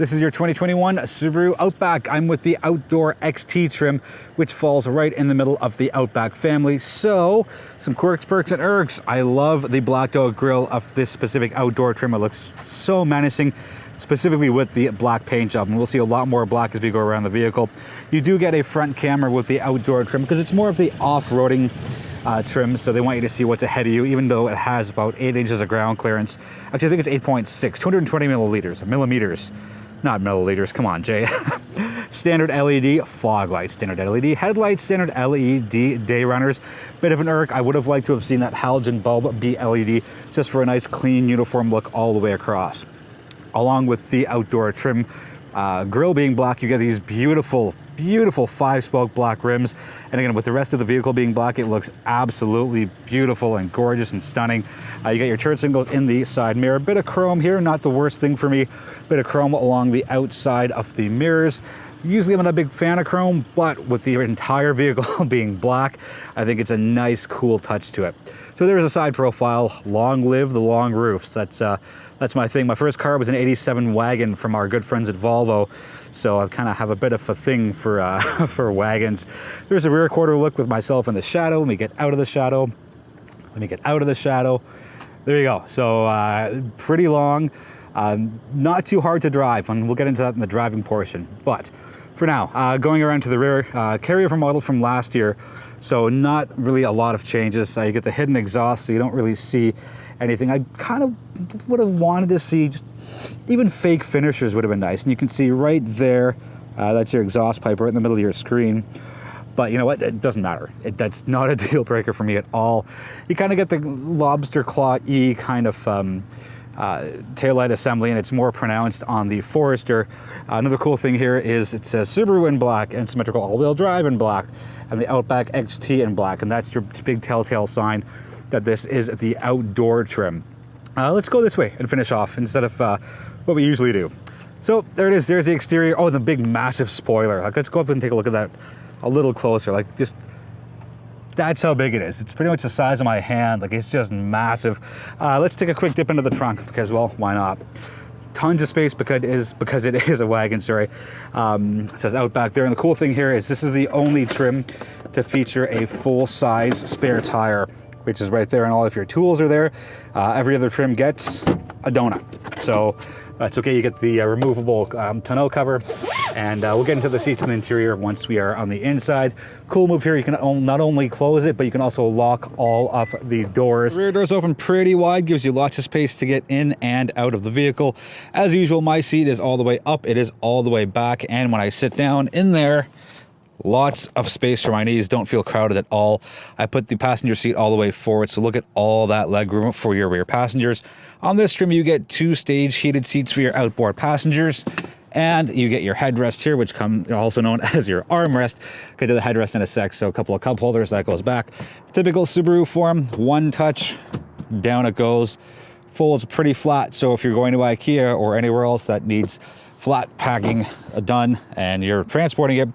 This is your 2021 Subaru Outback. I'm with the Outdoor XT trim, which falls right in the middle of the Outback family. So, some Quirks, Irks, and Irks. I love the black dog grille of this specific outdoor trim. It looks so menacing, specifically with the black paint job. And we'll see a lot more black as we go around the vehicle. You do get a front camera with the outdoor trim because it's more of the off-roading trim, so they want you to see what's ahead of you, even though it has about 8 inches of ground clearance. Actually, I think it's 8.6, 220 millimeters. Not milliliters, come on, Jay. Standard LED fog lights, standard LED headlights, standard LED day runners. Bit of an irk. I would have liked to have seen that halogen bulb be LED just for a nice, clean, uniform look all the way across. Along with the outdoor trim, grille being black, you get these beautiful 5-spoke black rims. And again, with the rest of the vehicle being black, it looks absolutely beautiful and gorgeous and stunning. You get your turn signals in the side mirror. Bit of chrome here, not the worst thing for me. Bit of chrome along the outside of the mirrors. Usually I'm not a big fan of chrome, but with the entire vehicle being black, I think it's a nice, cool touch to it. So there's a side profile. Long live the long roofs. That's my thing. My first car was an '87 wagon from our good friends at Volvo. So I kind of have a bit of a thing for for wagons. There's a rear quarter look with myself in the shadow. Let me get out of the shadow. There you go. So pretty long, not too hard to drive, and we'll get into that in the driving portion. But for now, going around to the rear, carryover model from last year. So not really a lot of changes. You get the hidden exhaust, so you don't really see anything. I kind of would have wanted to see just even fake finishers would have been nice. And you can see right there, that's your exhaust pipe right in the middle of your screen. But you know what? It doesn't matter. That's not a deal breaker for me at all. You kind of get the lobster claw-y kind of taillight assembly, and it's more pronounced on the Forester. Another cool thing here is it says Subaru in black and symmetrical all-wheel drive in black, and the Outback XT in black, and that's your big telltale sign that this is the outdoor trim. Let's go this way and finish off instead of what we usually do. So there it is. There's the exterior. Oh, the big massive spoiler. Like, let's go up and take a look at that a little closer. Like, just that's how big it is. It's pretty much the size of my hand. Like, it's just massive. Let's take a quick dip into the trunk because, well, why not? Tons of space because it is a wagon, sorry. It says Outback there. And the cool thing here is this is the only trim to feature a full-size spare tire, which is right there, and all of your tools are there. Every other trim gets a donut. So that's okay. You get the removable tonneau cover, and we'll get into the seats in the interior once we are on the inside. Cool move here. You can not only close it, but you can also lock all of the doors. The rear doors open pretty wide, gives you lots of space to get in and out of the vehicle. As usual, my seat is all the way up. It is all the way back, and when I sit down in there, lots of space for my knees. Don't feel crowded at all. I put the passenger seat all the way forward, so look at all that leg room for your rear passengers. On this trim, you get 2-stage heated seats for your outboard passengers, and you get your headrest here, which also known as your armrest. Get to the headrest in a sec, so a couple of cup holders, that goes back. Typical Subaru form, one touch, down it goes. Folds pretty flat, so if you're going to IKEA or anywhere else that needs flat packing done and you're transporting it,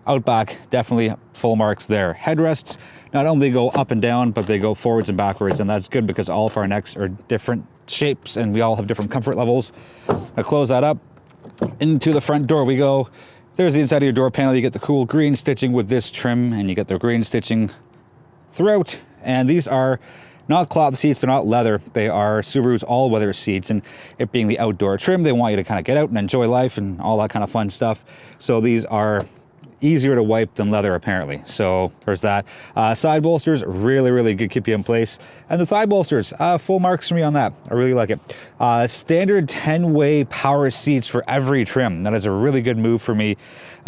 Outback, definitely full marks there. Headrests not only go up and down, but they go forwards and backwards, and that's good because all of our necks are different shapes and we all have different comfort levels. I close that up. Into the front door we go. There's the inside of your door panel. You get the cool green stitching with this trim, and you get the green stitching throughout. And these are not cloth seats, they're not leather. They are Subaru's all-weather seats, and it being the outdoor trim, they want you to kind of get out and enjoy life and all that kind of fun stuff. So these are easier to wipe than leather, apparently. So there's that. Side bolsters, really good, keep you in place. And the thigh bolsters, full marks for me on that. I really like it. Standard 10-way power seats for every trim. That is a really good move for me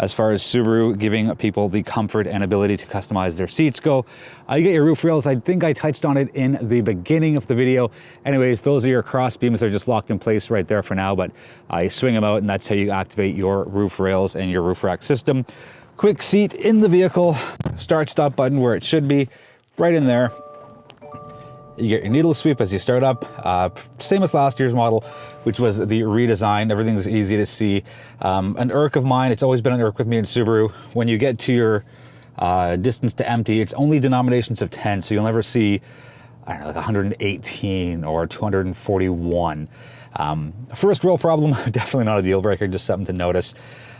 as far as Subaru giving people the comfort and ability to customize their seats go. You get your roof rails. I think I touched on it in the beginning of the video. Anyways, those are your cross beams. They're just locked in place right there for now, but you swing them out, and that's how you activate your roof rails and your roof rack system. Quick seat in the vehicle, start stop button where it should be, right in there. You get your needle sweep as you start up, same as last year's model, which was the redesign. Everything's easy to see. An irk of mine, it's always been an irk with me in Subaru. When you get to your distance to empty, it's only denominations of 10, so you'll never see, I don't know, like 118 or 241. First real problem, definitely not a deal breaker, just something to notice.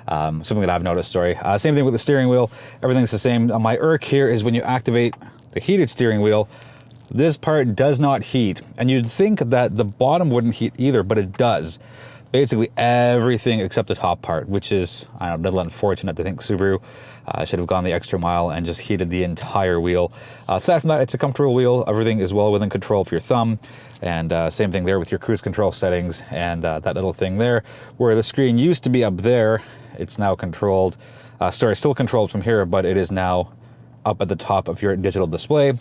Something that I've noticed, sorry. Same thing with the steering wheel. Everything's the same. My irk here is when you activate the heated steering wheel, this part does not heat. And you'd think that the bottom wouldn't heat either, but it does. Basically everything except the top part, which is, I don't know, a little unfortunate. I think Subaru should have gone the extra mile and just heated the entire wheel. Aside from that, it's a comfortable wheel. Everything is well within control of your thumb. And same thing there with your cruise control settings and that little thing there, where the screen used to be up there, it's now controlled. Still controlled from here, but it is now up at the top of your digital display.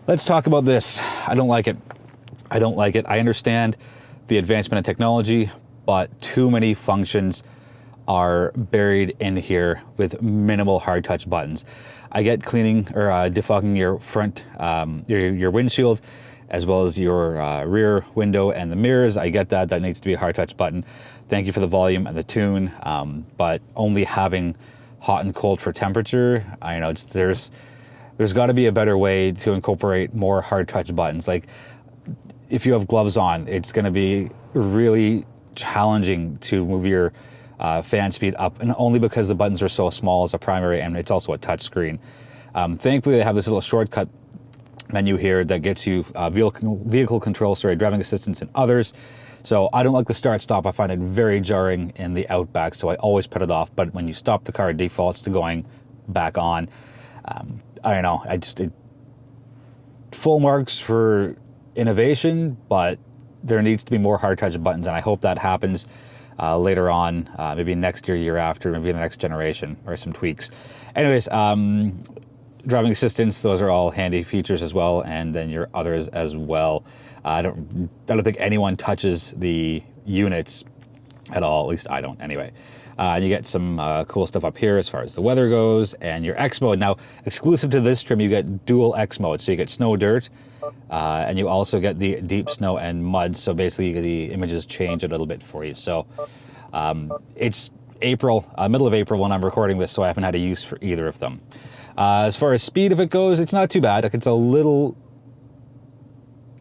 Let's talk about this. I don't like it. I don't like it. I understand the advancement in technology, but too many functions are buried in here with minimal hard touch buttons. I get cleaning or defogging your front, your windshield, as well as your rear window and the mirrors. I get that. That needs to be a hard touch button. Thank you for the volume and the tune, but only having hot and cold for temperature, I know there's got to be a better way to incorporate more hard touch buttons. Like if you have gloves on, it's going to be really challenging to move your fan speed up, and only because the buttons are so small as a primary, and it's also a touch screen. Thankfully, they have this little shortcut menu here that gets you vehicle control, driving assistance, and others. So I don't like the start stop. I find it very jarring in the Outback, so I always put it off. But when you stop the car, it defaults to going back on. I don't know. Full marks for innovation, but there needs to be more hard touch buttons, and I hope that happens later on, maybe next year after, maybe in the next generation, or some tweaks. Anyways, driving assistance, those are all handy features as well, and then your others as well. I don't think anyone touches the units at all, at least I don't anyway. And you get some cool stuff up here as far as the weather goes, and your X mode. Now, exclusive to this trim, you get dual X mode, so you get snow, dirt, and you also get the deep snow and mud, so basically the images change a little bit for you. So it's April, middle of April when I'm recording this, so I haven't had a use for either of them. As far as speed, if it goes, it's not too bad. Like, it's a little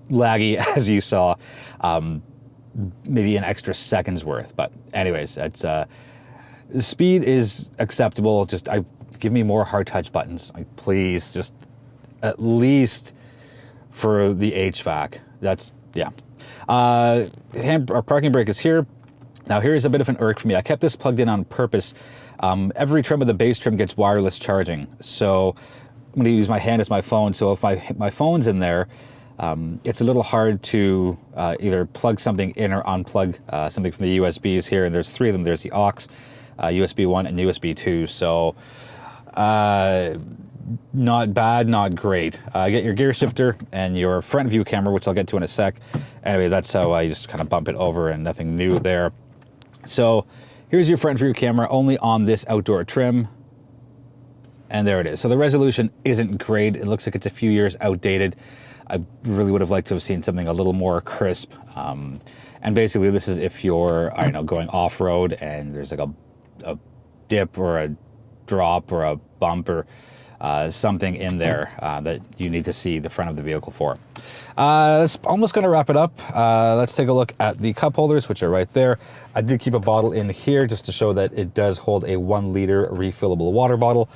laggy, as you saw, maybe an extra second's worth. But anyways, that's the speed is acceptable. Just give me more hard touch buttons, like, please, just at least for the HVAC. That's, yeah. Parking brake is here. Now here's a bit of an irk for me. I kept this plugged in on purpose. Every trim of the base trim gets wireless charging, so I'm going to use my hand as my phone. So if my phone's in there, it's a little hard to either plug something in or unplug something from the USBs here, and there's three of them. There's the aux, USB 1, and USB 2. So not bad, not great. Get your gear shifter and your front view camera, which I'll get to in a sec. Anyway, that's how I just kind of bump it over, and nothing new there. So here's your front view camera, only on this outdoor trim. And there it is. So the resolution isn't great. It looks like it's a few years outdated. I really would have liked to have seen something a little more crisp. And basically this is if you're, I don't know, going off-road and there's like a dip or a drop or a bump or something in there that you need to see the front of the vehicle for. That's almost going to wrap it up. Let's take a look at the cup holders, which are right there. I did keep a bottle in here just to show that it does hold a 1 liter refillable water bottle.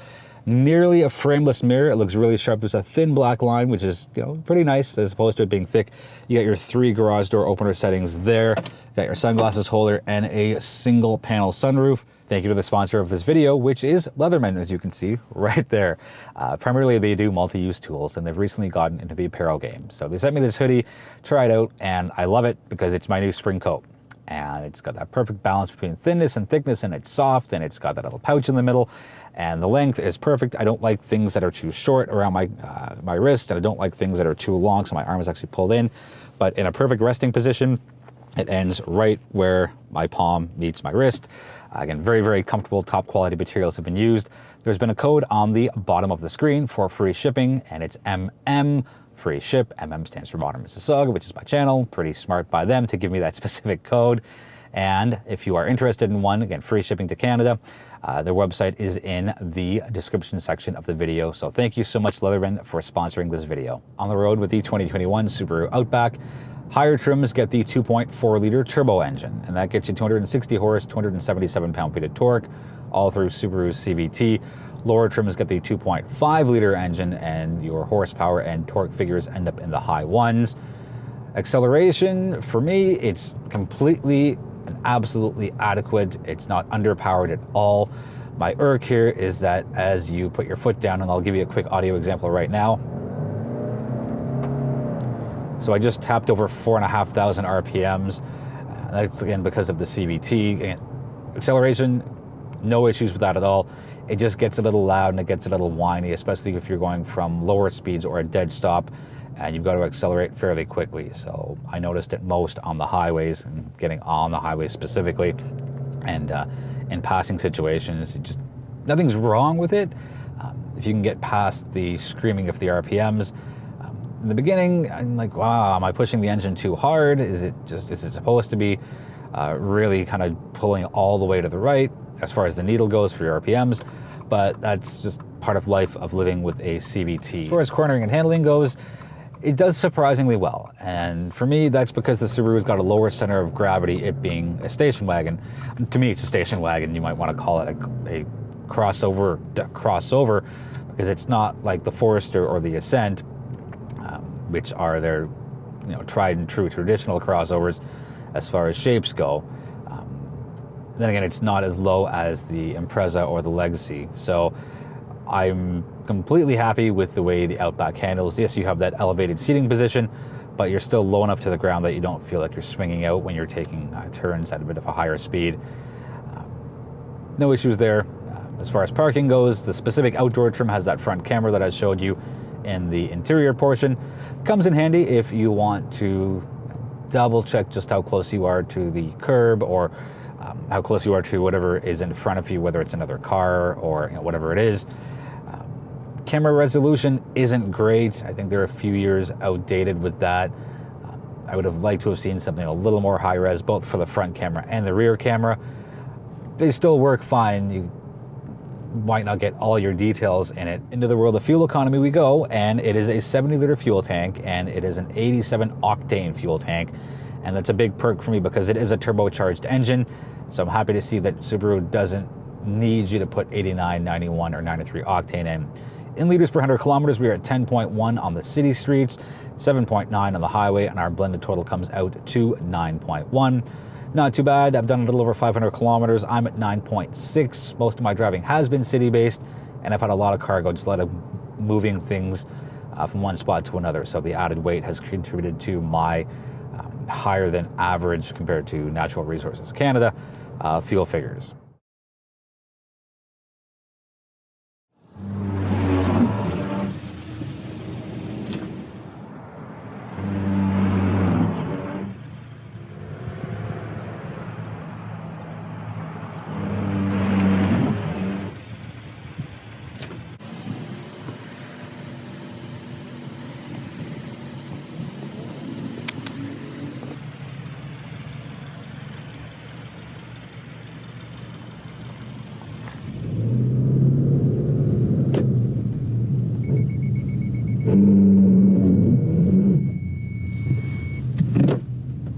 Nearly a frameless mirror. It looks really sharp. There's a thin black line, which is, you know, pretty nice as opposed to it being thick. You got your 3 garage door opener settings there. You got your sunglasses holder and a single panel sunroof. Thank you to the sponsor of this video, which is Leatherman, as you can see right there. Primarily, they do multi-use tools, and they've recently gotten into the apparel game. So they sent me this hoodie, try it out, and I love it because it's my new spring coat. And it's got that perfect balance between thinness and thickness, and it's soft, and it's got that little pouch in the middle, and the length is perfect. I don't like things that are too short around my wrist, and I don't like things that are too long, so my arm is actually pulled in. But in a perfect resting position, it ends right where my palm meets my wrist. Again, very, very comfortable, top quality materials have been used. There's been a code on the bottom of the screen for free shipping, and it's MM. Free ship. MM stands for Modern Mississauga, which is my channel. Pretty smart by them to give me that specific code. And if you are interested in one, again, free shipping to Canada, their website is in the description section of the video. So thank you so much, Leatherman, for sponsoring this video. On the road with the 2021 Subaru Outback. Higher trims get the 2.4 liter turbo engine, and that gets you 260 horse, 277 pound-feet of torque, all through Subaru's CVT. Lower trims get the 2.5 liter engine, and your horsepower and torque figures end up in the high ones. Acceleration, for me, it's completely and absolutely adequate. It's not underpowered at all. My irk here is that as you put your foot down, and I'll give you a quick audio example right now. So I just tapped over 4,500 RPMs. That's again because of the CVT. Again, acceleration, no issues with that at all. It just gets a little loud and it gets a little whiny, especially if you're going from lower speeds or a dead stop and you've got to accelerate fairly quickly. So I noticed it most on the highways and getting on the highways specifically, and in passing situations, nothing's wrong with it. If you can get past the screaming of the RPMs. In the beginning, I'm like, wow, am I pushing the engine too hard? Is it supposed to be really kind of pulling all the way to the right as far as the needle goes for your RPMs? But that's just part of life of living with a CVT. As far as cornering and handling goes, it does surprisingly well. And for me, that's because the Subaru's got a lower center of gravity, it being a station wagon. To me, it's a station wagon. You might want to call it a crossover, because it's not like the Forester or the Ascent, which are their tried and true traditional crossovers as far as shapes go. Then again, it's not as low as the Impreza or the Legacy. So I'm completely happy with the way the Outback handles. Yes, you have that elevated seating position, but you're still low enough to the ground that you don't feel like you're swinging out when you're taking turns at a bit of a higher speed. No issues there. As far as parking goes, the specific outdoor trim has that front camera that I showed you in the interior portion. Comes in handy if you want to double check just how close you are to the curb, or how close you are to whatever is in front of you, whether it's another car or whatever it is. Camera resolution isn't great. I think they're a few years outdated with that. I would have liked to have seen something a little more high res, both for the front camera and the rear camera. They still work fine. You might not get all your details in it. Into the world of fuel economy we go, and it is a 70 liter fuel tank, and it is an 87 octane fuel tank. And that's a big perk for me because it is a turbocharged engine. So I'm happy to see that Subaru doesn't need you to put 89, 91, or 93 octane in. In liters per 100 kilometers, we are at 10.1 on the city streets, 7.9 on the highway, and our blended total comes out to 9.1. Not too bad. I've done a little over 500 kilometers. I'm at 9.6. Most of my driving has been city-based, and I've had a lot of cargo, just a lot of moving things from one spot to another. So the added weight has contributed to my higher than average compared to Natural Resources Canada fuel figures.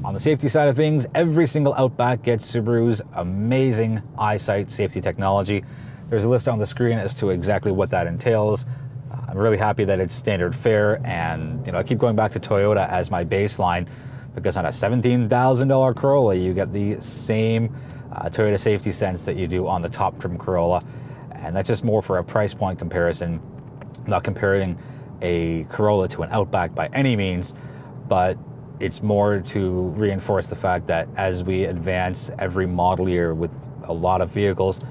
On the safety side of things, every single Outback gets Subaru's amazing EyeSight safety technology. There's a list on the screen as to exactly what that entails. I'm really happy that it's standard fare, and I keep going back to Toyota as my baseline because on a $17,000 Corolla, you get the same Toyota safety sense that you do on the top trim Corolla, and that's just more for a price point comparison. I'm not comparing a Corolla to an Outback by any means, but it's more to reinforce the fact that as we advance every model year with a lot of vehicles,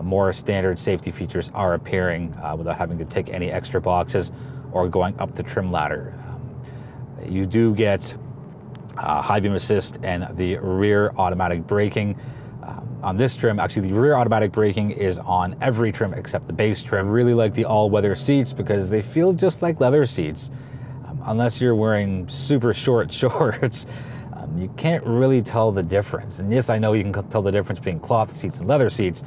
more standard safety features are appearing without having to tick any extra boxes or going up the trim ladder. You do get high beam assist and the rear automatic braking. On this trim, actually the rear automatic braking is on every trim except the base trim. I really like the all-weather seats because they feel just like leather seats. Unless you're wearing super short shorts, you can't really tell the difference. And yes, I know you can tell the difference between cloth seats and leather seats,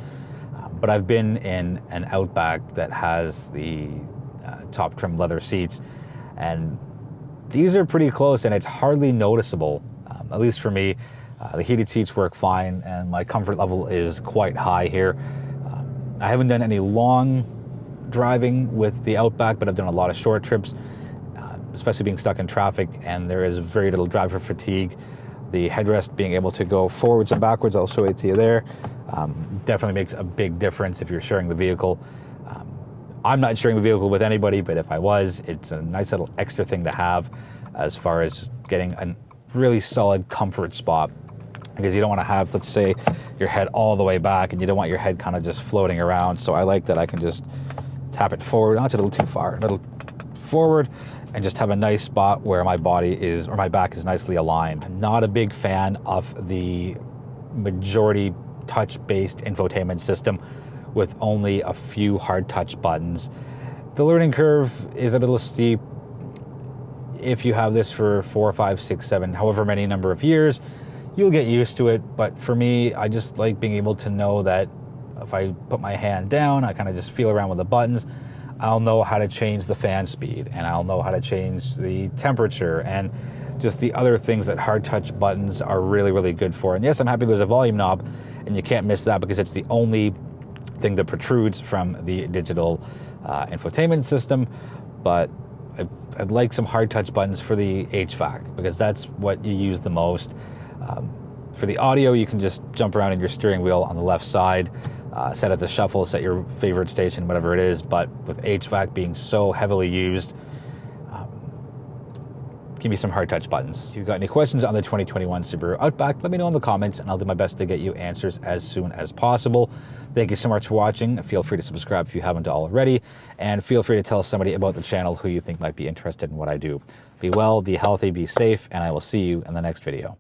but I've been in an Outback that has the top trim leather seats, and these are pretty close and it's hardly noticeable, at least for me. The heated seats work fine and my comfort level is quite high here. I haven't done any long driving with the Outback, but I've done a lot of short trips, especially being stuck in traffic, and there is very little driver fatigue. The headrest being able to go forwards and backwards, I'll show it to you there, definitely makes a big difference if you're sharing the vehicle. I'm not sharing the vehicle with anybody, but if I was, it's a nice little extra thing to have as far as just getting a really solid comfort spot, because you don't want to have, let's say, your head all the way back and you don't want your head kind of just floating around. So I like that I can just tap it forward, not a little too far, a little forward, and just have a nice spot where my body is, or my back is nicely aligned. I'm not a big fan of the majority touch-based infotainment system with only a few hard touch buttons. The learning curve is a little steep. If you have this for 4, 5, 6, 7, however many number of years, you'll get used to it. But for me, I just like being able to know that if I put my hand down, I kind of just feel around with the buttons, I'll know how to change the fan speed, and I'll know how to change the temperature, and just the other things that hard touch buttons are really, really good for. And yes, I'm happy there's a volume knob, and you can't miss that because it's the only thing that protrudes from the digital infotainment system. But I'd like some hard touch buttons for the HVAC, because that's what you use the most. For the audio, you can just jump around in your steering wheel on the left side, set it to shuffle, set your favorite station, whatever it is. But with HVAC being so heavily used, give me some hard touch buttons. If you've got any questions on the 2021 Subaru Outback, let me know in the comments and I'll do my best to get you answers as soon as possible. Thank you so much for watching. Feel free to subscribe if you haven't already, and feel free to tell somebody about the channel who you think might be interested in what I do. Be well, be healthy, be safe, and I will see you in the next video.